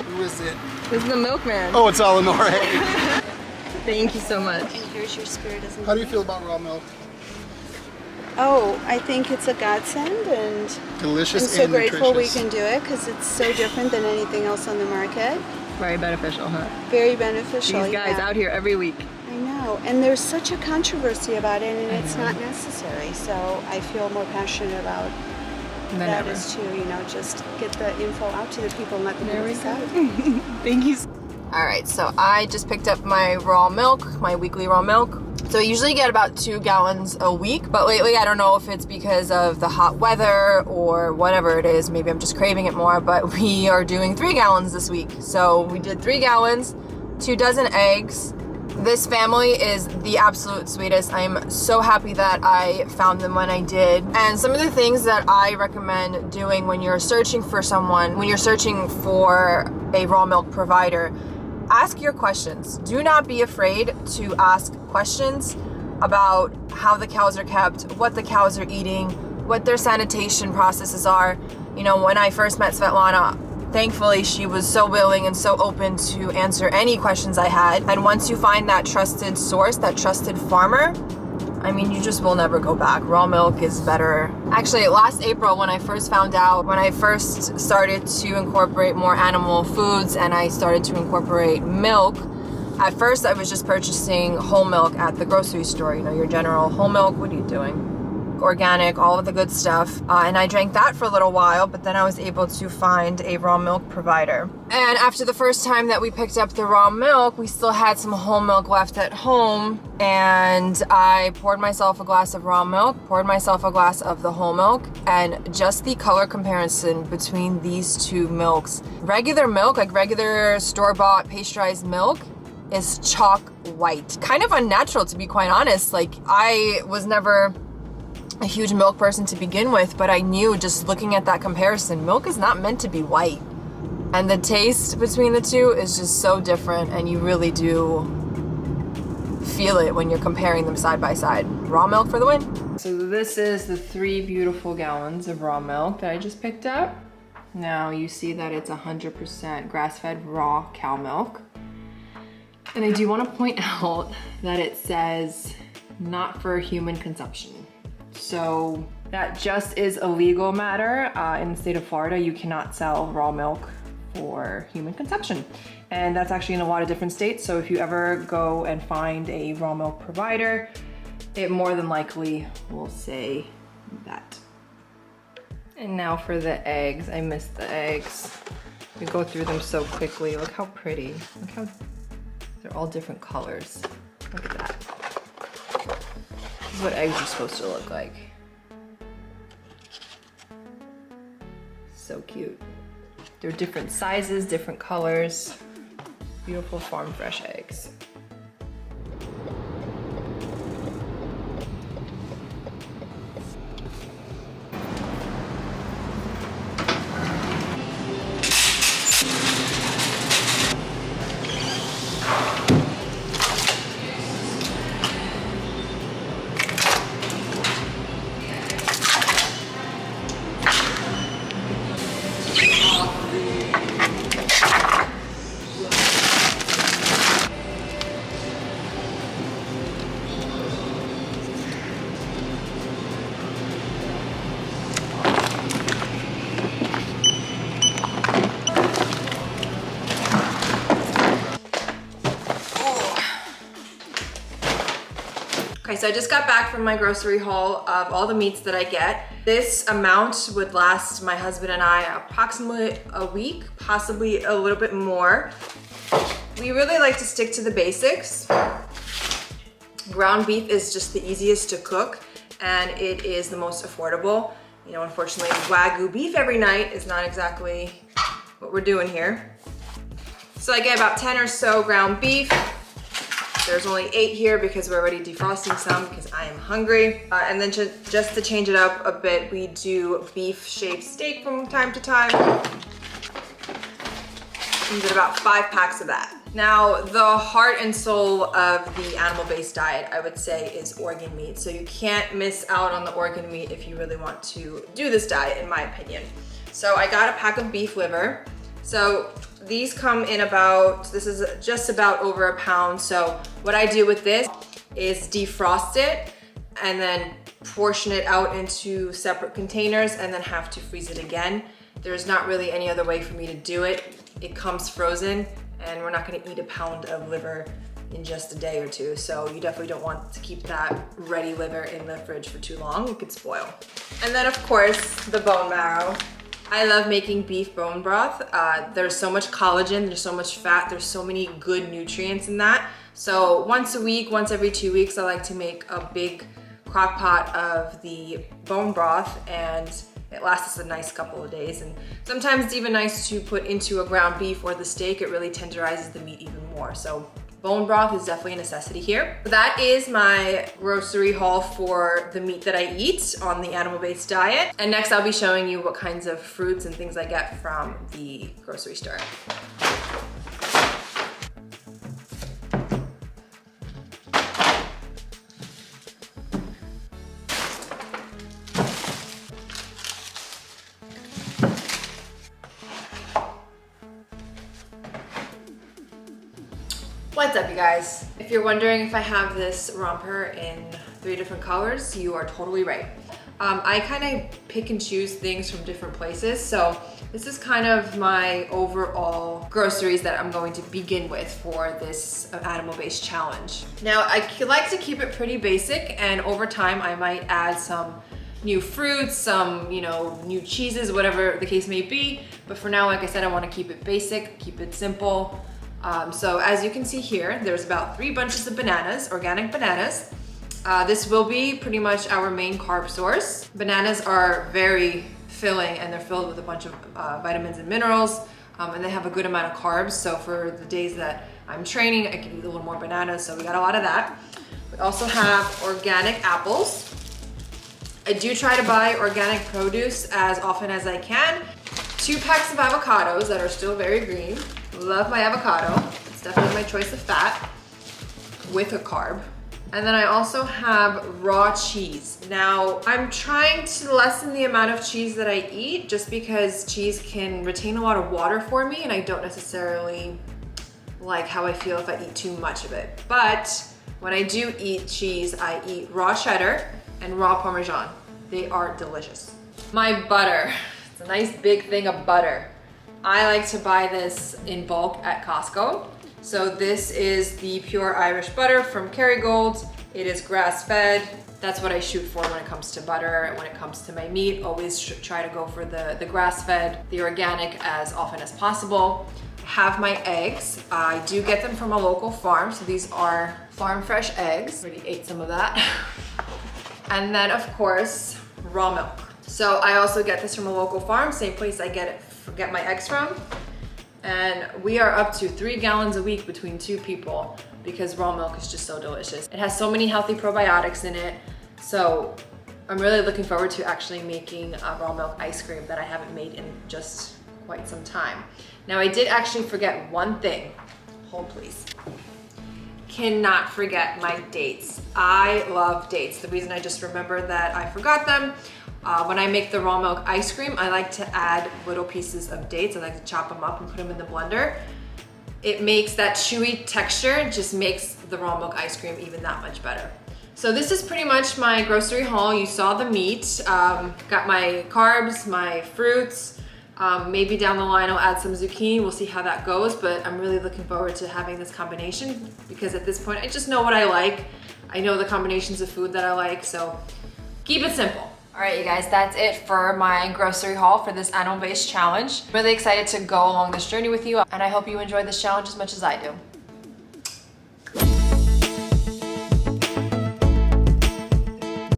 Who is it? This is the milkman. Oh, it's Eleonora. Thank you so much. And here's your spirit. How do you feel about raw milk? Oh, I think it's a godsend, and Delicious I'm so and grateful we nutritious. can do it because it's so different than anything else on the market. Very beneficial, huh? Very beneficial. These guys out here every week. I know, and there's such a controversy about it, and it's not necessary. So I feel more passionate about that as too. You know, just get the info out to the people and let them decide. Thank you. All right, so I just picked up my raw milk, my weekly raw milk. So I usually get about 2 gallons a week, but lately I don't know if it's because of the hot weather or whatever it is. Maybe I'm just craving it more, but we are doing 3 gallons this week. So we did 3 gallons, 2 dozen eggs. This family is the absolute sweetest. I'm so happy that I found them when I did. And some of the things that I recommend doing when you're searching for someone, when you're searching for a raw milk provider, ask your questions. Do not be afraid to ask questions about how the cows are kept, what the cows are eating, what their sanitation processes are. You know, when I first met Svetlana, thankfully she was so willing and so open to answer any questions I had. And once you find that trusted source, that trusted farmer, I mean, you just will never go back. Raw milk is better. Actually, last April when I first found out, when I first started to incorporate more animal foods and I started to incorporate milk, at first I was just purchasing whole milk at the grocery store, you know, your general whole milk. What are you doing? Organic, all of the good stuff. And I drank that for a little while, but then I was able to find a raw milk provider. And after the first time that we picked up the raw milk, we still had some whole milk left at home. And I poured myself a glass of raw milk, poured myself a glass of the whole milk, and just the color comparison between these 2 milks. Regular milk, like regular store-bought pasteurized milk, is chalk white. Kind of unnatural, to be quite honest. Like, I was never a huge milk person to begin with, but I knew just looking at that comparison, milk is not meant to be white. And the taste between the 2 is just so different, and you really do feel it when you're comparing them side by side. Raw milk for the win. So this is the 3 beautiful gallons of raw milk that I just picked up. Now you see that it's 100% grass-fed raw cow milk. And I do want to point out that it says not for human consumption. So that just is a legal matter. In the state of Florida, you cannot sell raw milk for human consumption. And that's actually in a lot of different states. So if you ever go and find a raw milk provider, it more than likely will say that. And now for the eggs. I missed the eggs. We go through them so quickly. Look how pretty. Look how they're all different colors. Look at that. This is what eggs are supposed to look like. So cute. They're different sizes, different colors. Beautiful farm fresh eggs. Okay, so I just got back from my grocery haul of all the meats that I get. This amount would last my husband and I approximately a week, possibly a little bit more. We really like to stick to the basics. Ground beef is just the easiest to cook, and it is the most affordable. You know, unfortunately, Wagyu beef every night is not exactly what we're doing here. So I get about 10 or so ground beef. There's only 8 here because we're already defrosting some because I am hungry. And then just to change it up a bit, we do beef shaved steak from time to time. We get about 5 packs of that. Now, the heart and soul of the animal-based diet, I would say, is organ meat. So you can't miss out on the organ meat if you really want to do this diet, in my opinion. So I got a pack of beef liver. So These come in about, this is just about over a pound. So what I do with this is defrost it and then portion it out into separate containers and then have to freeze it again. There's not really any other way for me to do it. It comes frozen and we're not gonna eat a pound of liver in just a day or two. So you definitely don't want to keep that ready liver in the fridge for too long. It could spoil. And then of course, the bone marrow. I love making beef bone broth. There's so much collagen, there's so much fat, there's so many good nutrients in that. So once a week, once every 2 weeks, I like to make a big crock pot of the bone broth, and it lasts us a nice couple of days. And sometimes it's even nice to put into a ground beef or the steak. It really tenderizes the meat even more. So bone broth is definitely a necessity here. That is my grocery haul for the meat that I eat on the animal-based diet. And next I'll be showing you what kinds of fruits and things I get from the grocery store. What's up, you guys? If you're wondering if I have this romper in 3 different colors, you are totally right. I kind of pick and choose things from different places, so this is kind of my overall groceries that I'm going to begin with for this animal-based challenge. Now, I like to keep it pretty basic, and over time I might add some new fruits, some, new cheeses, whatever the case may be. But for now, like I said, I want to keep it basic, keep it simple. So as you can see here, there's about 3 bunches of bananas, organic bananas. This will be pretty much our main carb source. Bananas are very filling and they're filled with a bunch of vitamins and minerals, and they have a good amount of carbs. So for the days that I'm training, I can eat a little more bananas, so we got a lot of that. We also have organic apples. I do try to buy organic produce as often as I can. 2 packs of avocados that are still very green. Love my avocado. It's definitely my choice of fat with a carb. And then I also have raw cheese. Now, I'm trying to lessen the amount of cheese that I eat just because cheese can retain a lot of water for me and I don't necessarily like how I feel if I eat too much of it. But when I do eat cheese, I eat raw cheddar and raw Parmesan. They are delicious. My butter. It's a nice big thing of butter. I like to buy this in bulk at Costco. So this is the pure Irish butter from Kerrygold. It is grass-fed. That's what I shoot for when it comes to butter. When it comes to my meat, always try to go for the grass-fed, the organic as often as possible. I have my eggs. I do get them from a local farm. So these are farm fresh eggs. Already ate some of that. And then of course, raw milk. So I also get this from a local farm, same place I get my eggs from. And we are up to 3 gallons a week between 2 people because raw milk is just so delicious. It has so many healthy probiotics in it. So I'm really looking forward to actually making a raw milk ice cream that I haven't made in just quite some time. Now I did actually forget one thing. Hold please. Cannot forget my dates. I love dates. The reason I just remembered that I forgot them, when I make the raw milk ice cream, I like to add little pieces of dates. I like to chop them up and put them in the blender. It makes that chewy texture, just makes the raw milk ice cream even that much better. So this is pretty much my grocery haul. You saw the meat, got my carbs, my fruits. Maybe down the line I'll add some zucchini. We'll see how that goes, but I'm really looking forward to having this combination because at this point I just know what I like. I know the combinations of food that I like, so keep it simple. All right, you guys, that's it for my grocery haul for this animal-based challenge. Really excited to go along this journey with you, and I hope you enjoyed this challenge as much as I do.